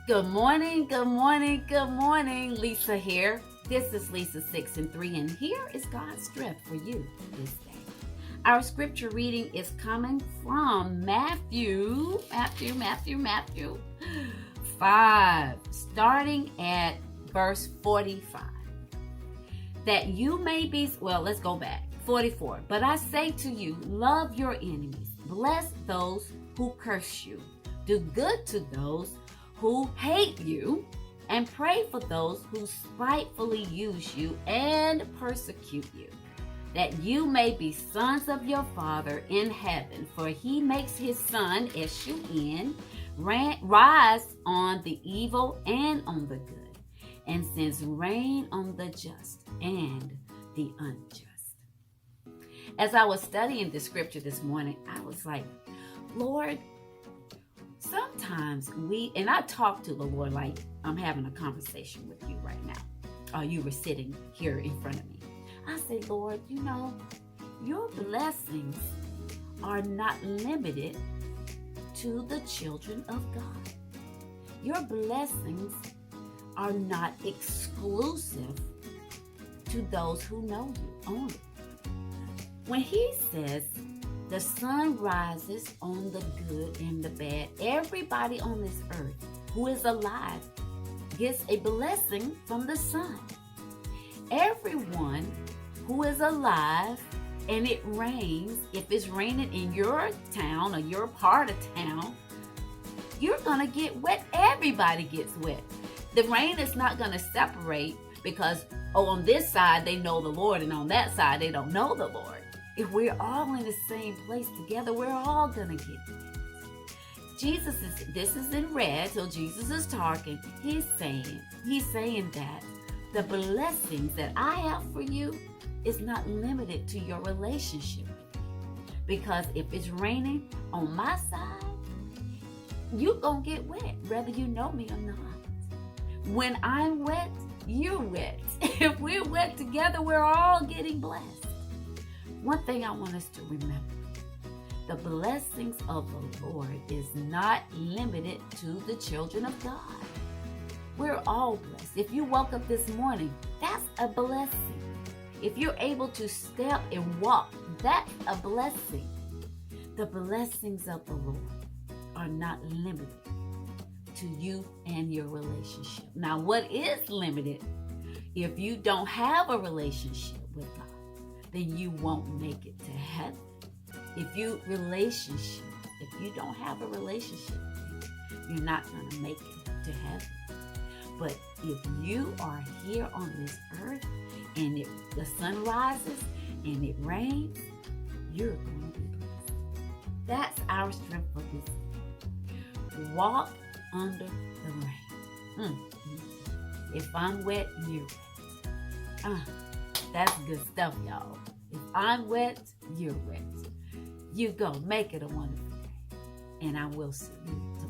Good morning, good morning, good morning. Lisa here. This is Lisa 6 and 3, and here is God's strength for you this day. Our scripture reading is coming from Matthew 5, starting at verse 45. That you may be, let's go back. 44. But I say to you, love your enemies, bless those who curse you, do good to those who hate you, and pray for those who spitefully use you and persecute you, that you may be sons of your Father in heaven. For he makes his sun, S-U-N, rise on the evil and on the good, and sends rain on the just and the unjust. As I was studying the scripture this morning, I was like, Lord, sometimes and I talk to the Lord like I'm having a conversation with you right now, or you were sitting here in front of me. I say, Lord, your blessings are not limited to the children of God. Your blessings are not exclusive to those who know you only. When he says the sun rises on the good and the bad, everybody on this earth who is alive gets a blessing from the sun. Everyone who is alive and it rains, if it's raining in your town or your part of town, you're going to get wet. Everybody gets wet. The rain is not going to separate because, on this side they know the Lord and on that side they don't know the Lord. If we're all in the same place together, we're all going to get wet. This is in red, so Jesus is talking. He's saying that the blessings that I have for you is not limited to your relationship. Because if it's raining on my side, you're going to get wet, whether you know me or not. When I'm wet, you're wet. If we're wet together, we're all getting blessed. One thing I want us to remember, the blessings of the Lord is not limited to the children of God. We're all blessed. If you woke up this morning, that's a blessing. If you're able to step and walk, that's a blessing. The blessings of the Lord are not limited to you and your relationship. Now, what is limited? If you don't have a relationship with God, then you won't make it to heaven. If you don't have a relationship, you're not going to make it to heaven. But if you are here on this earth and the sun rises and it rains, you're going to be blessed. That's our strength for this day. Walk under the rain. If I'm wet, you're wet. That's good stuff, y'all. If I'm wet, you're wet. You go. Make it a wonderful day. And I will see you